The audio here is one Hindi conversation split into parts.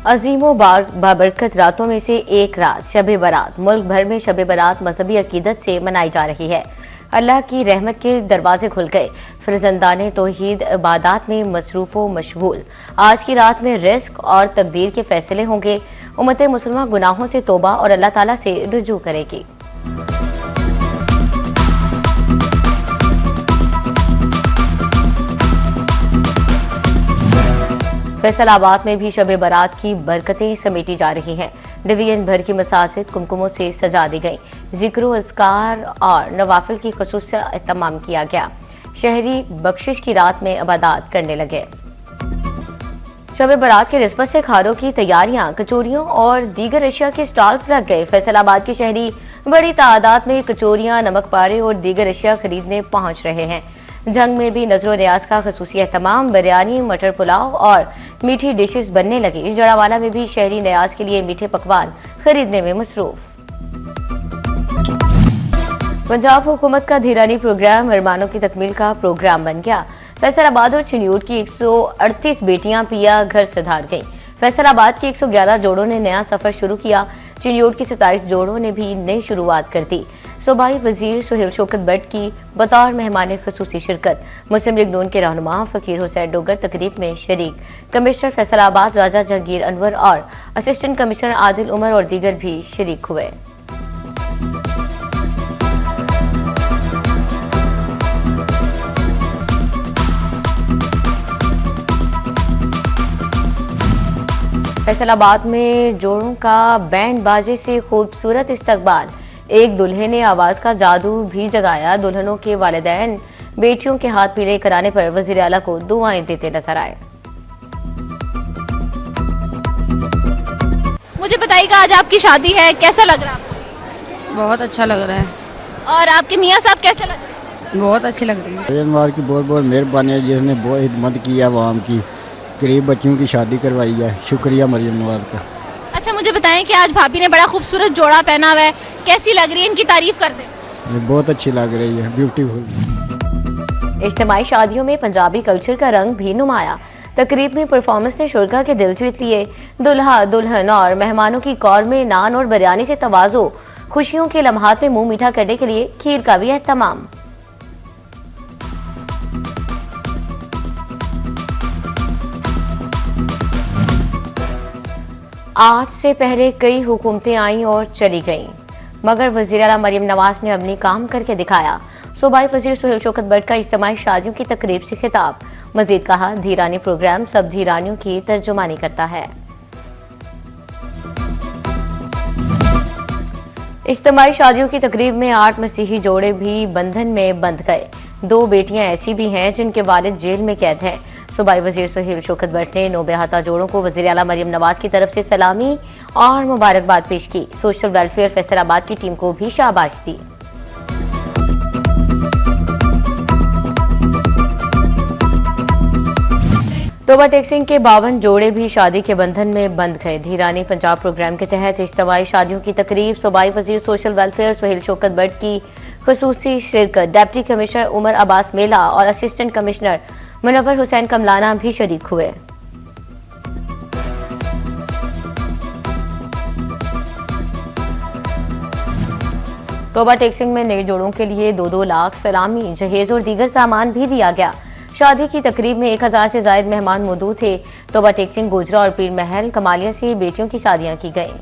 अजीमो बाबरकत रातों में से एक रात शब बारात। मुल्क भर में शब बारात मजहबी अकीदत से मनाई जा रही है। अल्लाह की रहमत के दरवाजे खुल गए। फरजंदाने तौहीद इबादत में मसरूफो मशगूल। आज की रात में रिस्क और तकदीर के फैसले होंगे। उम्मत मुसलमान गुनाहों से तौबा और अल्लाह ताला से रुजू करेगी। फैसलाबाद में भी शब बारात की बरकतें समेटी जा रही हैं। डिवीजन भर की मसाजिद कुमकुमों से सजा दी गई। जिक्र अस्कार और नवाफिल की खसूस एहतमाम किया गया। शहरी बख्शिश की रात में इबादत करने लगे। शब बारात के निस्बत से खानों की तैयारियां, कचोरियों और दीगर अशिया के स्टॉल्स लग गए। फैसलाबाद के शहरी बड़ी तादाद में कचोरियां, नमक पारे और दीगर अशिया खरीदने पहुंच रहे हैं। जंग में भी नजरो न्याज का खसूसी एहतमाम। बिरयानी, मटर पुलाव और मीठी डिशेस बनने लगी। जड़ावाला में भी शहरी न्याज के लिए मीठे पकवान खरीदने में मसरूफ। पंजाब हुकूमत का धीरानी प्रोग्राम अरमानों की तकमील का प्रोग्राम बन गया। फैसलाबाद और चिन्यूट की 138 बेटियां पिया घर सुधार गईं। फैसलाबाद की 111 जोड़ों ने नया सफर शुरू किया। चिन्यूट की 27 जोड़ों ने भी नई शुरुआत कर दी। सूबाई वजीर सुहेल शौकत बट की बतौर मेहमान खसूसी शिरकत। मुस्लिम लीग नून के रहनुमा फकीर हुसैन डोगर तकरीब में शरीक। कमिश्नर फैसलाबाद राजा जहांगीर अनवर और असिस्टेंट कमिश्नर आदिल उमर और दीगर भी शरीक हुए। फैसलाबाद में जोड़ों का बैंड बाजे से खूबसूरत इस्तकबाल। एक दुल्हे ने आवाज का जादू भी जगाया। दुल्हनों के वालिदैन बेटियों के हाथ पीले कराने पर वजीर आला को दुआएं देते नजर आए। मुझे बताइएगा, आज आपकी शादी है, कैसा लग रहा है? बहुत अच्छा लग रहा है। और आपके मियाँ साहब कैसे लग रहे हैं? बहुत अच्छी लग रही है। परिवार की बहुत बहुत मेहरबानी है जिसने बहुत हिम्मत की है आवाम की। गरीब बच्चों की शादी करवाई है। शुक्रिया मरियम नवाज का। अच्छा, मुझे बताएं कि आज भाभी ने बड़ा खूबसूरत जोड़ा पहना हुआ है, कैसी लग रही है? इनकी तारीफ कर दें। बहुत अच्छी लग रही है, ब्यूटीफुल। इज्तिमाई शादियों में पंजाबी कल्चर का रंग भी नुमाया। तकरीब में परफॉर्मेंस ने शुरका के दिल जीत लिए। दुल्हा, दुल्हन और मेहमानों की कौर में नान और बिरयानी से तवाज़ो। खुशियों के लम्हात में मुंह मीठा करने के लिए खीर का भी एहतमाम। आज से पहले कई हुकूमतें आईं और चली गईं, मगर वज़ीर आला मरियम नवाज ने अपनी काम करके दिखाया। सूबाई वजीर सुहेल शौकत बट का इज्तिमाई शादियों की तकरीब से खिताब। मजीद कहा, धीरानी प्रोग्राम सब धीरानियों की तर्जुमानी करता है। इज्तिमाई शादियों की तकरीब में 8 मसीही जोड़े भी बंधन में बंध गए। 2 बेटियां ऐसी भी हैं जिनके वालिद जेल में कैद हैं। सूबाई वजीर सुहेल शौकत बट ने नौबेहाता जोड़ों को वज़ीर आला मरियम नवाज की तरफ से सलामी और मुबारकबाद पेश की। सोशल वेलफेयर फैसलाबाद की टीम को भी शाबाश दी। तोबा टेक्सिंग के 52 जोड़े भी शादी के बंधन में बंध गए। धीरानी पंजाब प्रोग्राम के तहत इज्तिमाई शादियों की तकरीब। सूबाई वजीर सोशल वेलफेयर सुहेल शौकत बट की खसूसी शिरकत। डिप्टी कमिश्नर उमर अब्बास मेला और असिस्टेंट कमिश्नर मुनव्वर हुसैन कमलाना भी शरीक हुए। तोबा टेक्सिंग में नए जोड़ों के लिए 2-2 लाख सलामी, जहेज और दीगर सामान भी दिया गया। शादी की तकरीब में 1000 से ज्यादा मेहमान मौजूद थे। तोबा टेक्सिंग, गोजरा और पीर महल कमालिया से बेटियों की शादियां की गईं।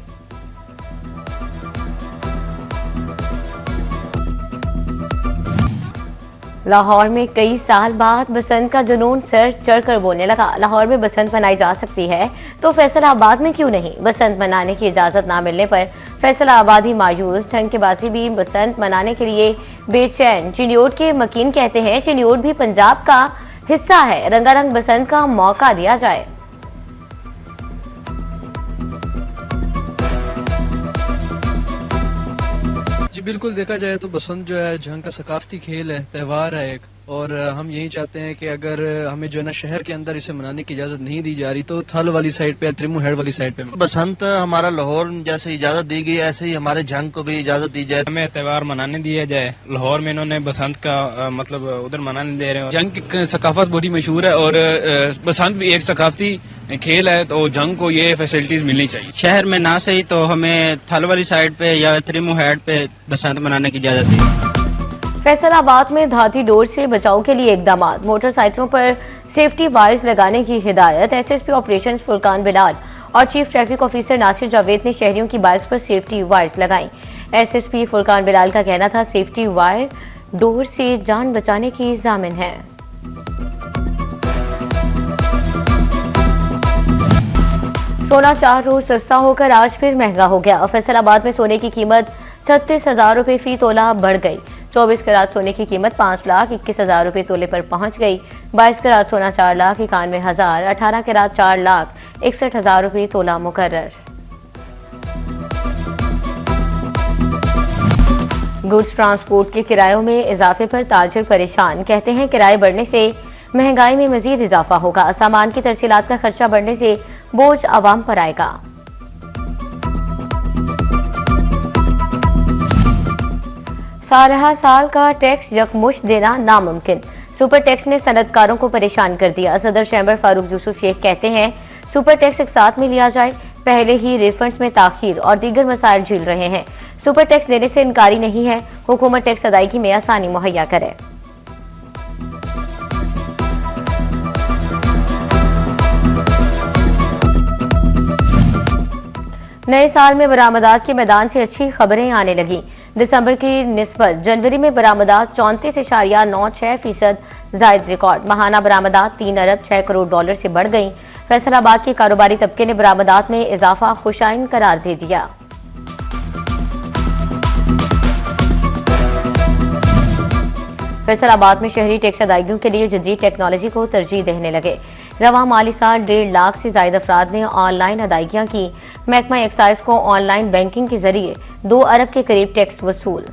लाहौर में कई साल बाद बसंत का जुनून सर चढ़कर बोलने लगा। लाहौर में बसंत मनाई जा सकती है तो फैसलाबाद में क्यों नहीं? बसंत मनाने की इजाजत ना मिलने पर फैसलाबादी मायूस, ठंकेबाजी भी बसंत मनाने के लिए बेचैन। चिन्योट के मकीन कहते हैं चिन्योट भी पंजाब का हिस्सा है, रंगारंग बसंत का मौका दिया जाए। जी बिल्कुल, देखा जाए तो बसंत जो है जंग का सकाफती खेल है, त्यौहार है एक, और हम यही चाहते हैं कि अगर हमें जो है ना शहर के अंदर इसे मनाने की इजाजत नहीं दी जा रही तो थल वाली साइड पे, त्रिमू हेड वाली साइड पे बसंत हमारा लाहौर जैसे इजाजत दी गई ऐसे ही हमारे जंग को भी इजाजत दी जाए, हमें त्यौहार मनाने दिया जाए। लाहौर में इन्होंने बसंत का मतलब उधर मनाने दे रहे हैं। जंग की सकाफत बड़ी मशहूर है और बसंत भी एक सकाफती खेल है तो जंग को ये फैसिलिटीज मिलनी चाहिए। शहर में ना सही तो हमें थल वाली साइड पे या त्रिमु हेड पे बसंत मनाने की इजाजत दी। फैसलाबाद में धाती डोर से बचाव के लिए इकदाम, मोटरसाइकिलों पर सेफ्टी वायर्स लगाने की हिदायत। एसएसपी ऑपरेशन फुरकान बिलाल और chief traffic officer Nasir Javed ने शहरियों की बाइक्स पर सेफ्टी वायर्स लगाई। एसएसपी फुरकान बिलाल का कहना था सेफ्टी वायर डोर से जान बचाने की जामिन है। सोना 4 रोज सस्ता होकर आज फिर महंगा हो गया। फैसलाबाद में सोने की कीमत 36,000 रुपए फी तोला बढ़ गई। 24 कैरात सोने की कीमत 5,21,000 रुपए तोले पर पहुंच गई। 22 कैरात सोना 4,91,000, 18 कैरात 4,61,000 रुपए तोला मुकर्रर। गुड्स ट्रांसपोर्ट के किरायों में इजाफे पर ताजिर परेशान, कहते हैं किराए बढ़ने से महंगाई में मजीद इजाफा होगा। सामान की तरसीलात का खर्चा बढ़ने से बोझ आवाम पर आएगा। साल साल का टैक्स यकमुश्त देना नामुमकिन, सुपर टैक्स ने सनतकारों को परेशान कर दिया। सदर चैम्बर फारूक यूसुफ शेख कहते हैं सुपर टैक्स एक साथ में लिया जाए, पहले ही रिफंड्स में ताखीर और दीगर मसाइल झेल रहे हैं। सुपर टैक्स देने से इनकारी नहीं है, हुकूमत टैक्स अदायगी में आसानी मुहैया करे। नए साल में बरामदात के मैदान से अच्छी खबरें आने लगी। दिसंबर की निस्बत जनवरी में बरामदात 34.96% जायद रिकॉर्ड। माहाना बरामदात 3 अरब 6 करोड़ डॉलर से बढ़ गई। फैसलाबाद के कारोबारी तबके ने बरामदात में इजाफा खुशाइन करार दे दिया। फैसलाबाद में शहरी टैक्स अदायगियों के लिए जदीद टेक्नोलॉजी को तरजीह देने लगे। रवा माली साल 1.5 लाख से ज्यादा अफराद ने ऑनलाइन अदायगियां की। महकमा एक्साइज को ऑनलाइन बैंकिंग के जरिए 2 अरब के करीब टैक्स वसूल।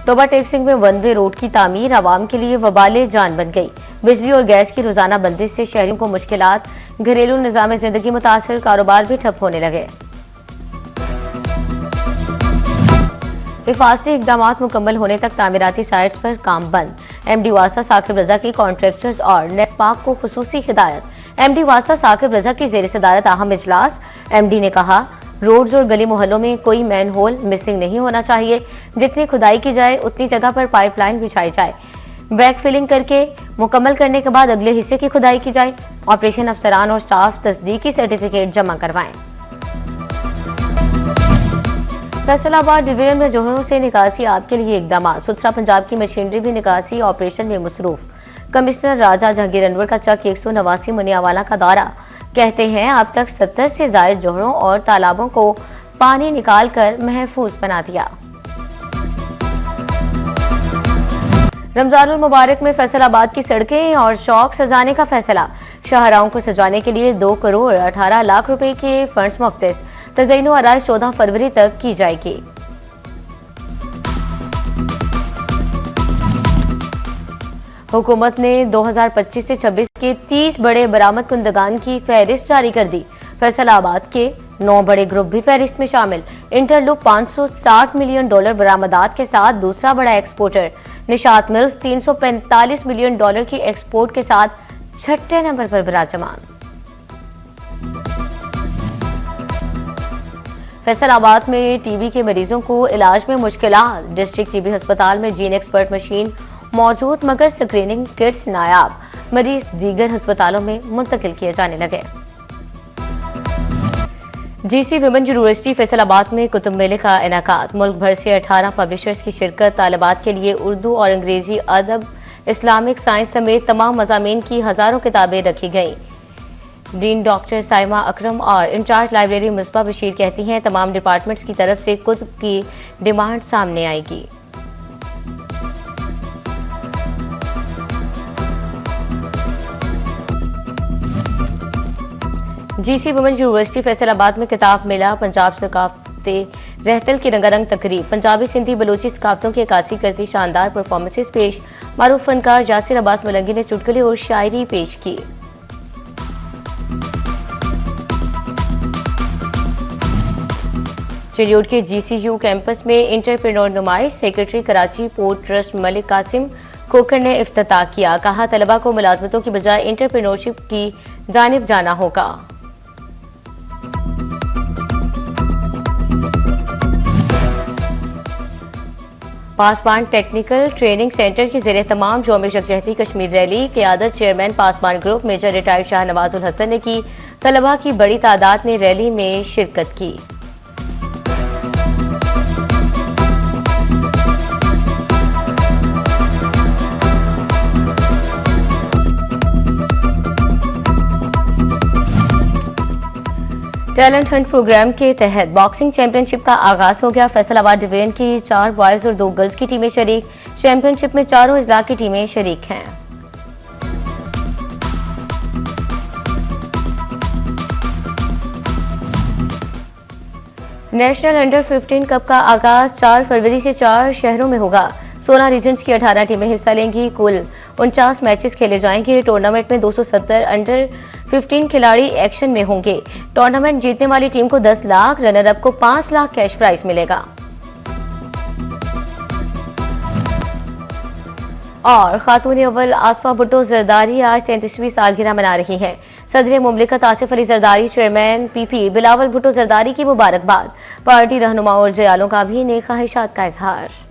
टोबा टेक्सिंग में वन वे रोड की तामीर आवाम के लिए वबाले जान बन गई। बिजली और गैस की रोजाना बंदिश से शहरियों को मुश्किलात, घरेलू निजाम जिंदगी मुतासिर, कारोबार भी ठप होने लगे। हिफाजती इकदाम मुकम्मल होने तक तामीराती साइट्स पर काम बंद। एमडी वासा साकिब रजा की कॉन्ट्रैक्टर्स और नेस्पाक को खुसूसी हिदायत। एमडी वासा साकिब रजा की जेर सदारत अहम इजलास। एमडी ने कहा रोड्स और गली मोहल्लों में कोई मैन होल मिसिंग नहीं होना चाहिए। जितनी खुदाई की जाए उतनी जगह पर पाइपलाइन बिछाई जाए। बैक फिलिंग करके मुकम्मल करने के बाद अगले हिस्से की खुदाई की जाए। ऑपरेशन अफसरान और स्टाफ तस्दीकी सर्टिफिकेट जमा करवाएं। फैसलाबाद डिवीजन में जोहरों से निकासी आपके लिए इकदाम। सुथरा पंजाब की मशीनरी भी निकासी ऑपरेशन में मसरूफ। कमिश्नर राजा जहांगीर अनवर का चक 189 मुनियावाला का दौरा। कहते हैं अब तक 70 से ज्यादा जोहरों और तालाबों को पानी निकालकर महफूज बना दिया। रमजानुल मुबारक में फैसलाबाद की सड़कें और चौक सजाने का फैसला। शाहराहों को सजाने के लिए 2 करोड़ 18 लाख रुपए के फंड्स मुख्तस। तज़यीन आराइश 14 फरवरी तक की जाएगी। हुकूमत ने 2025 से 26 के 30 बड़े बरामद कुंदगान की फहरिस्त जारी कर दी। फैसलाबाद के 9 बड़े ग्रुप भी फहरिस्त में शामिल। इंटरलूप 560 मिलियन डॉलर बरामदात के साथ दूसरा बड़ा exporter. Nishat mills 345 million dollar की एक्सपोर्ट के साथ 6ठे नंबर पर विराजमान। फैसलाबाद में टीबी के मरीजों को इलाज में मुश्किलात। डिस्ट्रिक्ट टीबी अस्पताल में जीन एक्सपर्ट मशीन मौजूद मगर स्क्रीनिंग किट्स नायाब। मरीज दीगर अस्पतालों में मुंतकिल किए जाने लगे। जीसी विमेंस यूनिवर्सिटी फैसलाबाद में कुतुब मेले का इनाकात। मुल्क भर से 18 पब्लिशर्स की शिरकत। तालिबात के लिए उर्दू और अंग्रेजी, अदब, इस्लामिक साइंस समेत तमाम मज़ामीन की हजारों किताबें रखी गईं। डीन डॉक्टर साइमा अकरम और इंचार्ज लाइब्रेरी मिसबा बशीर कहती हैं तमाम डिपार्टमेंट्स की तरफ से कुतुब की डिमांड सामने आएगी। जीसी वुमेन्स यूनिवर्सिटी फैसलाबाद में किताब मेला, पंजाब सकाफते रहतल की रंगारंग तकरीब। पंजाबी, सिंधी, बलोची सकाफतों की अक्कासी करती शानदार परफॉर्मेंसेस पेश। मारूफ फनकार जासिर अब्बास मलंगी ने चुटकुले और शायरी पेश की। चिड़ियोट के GCU कैंपस में इंटरप्रेन्योर नुमाइश secretary Karachi port trust Malik Qasim Khokhar ने इफ्तिताह किया। कहा, तलबा को मुलाजमतों की बजाय इंटरप्रेन्योरशिप की जानिब जाना होगा। पासबान टेक्निकल ट्रेनिंग सेंटर के ज़ेरे तमाम यौम यकजहती कश्मीर रैली क़यादत chairman Pasban group major retired Shah Nawazul Hasan ने की। तलबा की बड़ी तादाद ने रैली में शिरकत की। टैलेंट हंट प्रोग्राम के तहत बॉक्सिंग चैंपियनशिप का आगाज हो गया। फैसलाबाद डिवीजन की 4 बॉयज और 2 गर्ल्स की टीमें शरीक। चैंपियनशिप में चारों अजला की टीमें शरीक हैं। नेशनल अंडर 15 कप का आगाज 4 फरवरी से 4 शहरों में होगा। 16 रीजन्स की 18 टीमें हिस्सा लेंगी। कुल 49 मैचेस खेले जाएंगे। टूर्नामेंट में 270 अंडर 15 खिलाड़ी एक्शन में होंगे। टूर्नामेंट जीतने वाली टीम को 10 लाख, रनर अप को 5 लाख कैश प्राइज मिलेगा। और खातून अव्वल आसफा भुट्टो जरदारी आज 33वीं सालगिरह मना रही हैं। सदर मुमलिकत आसिफ अली जरदारी, चेयरमैन PP बिलावल भुट्टो जरदारी की मुबारकबाद। पार्टी रहनुमाओं और जयालों का भी नेक ख्वाहिशात का इजहार।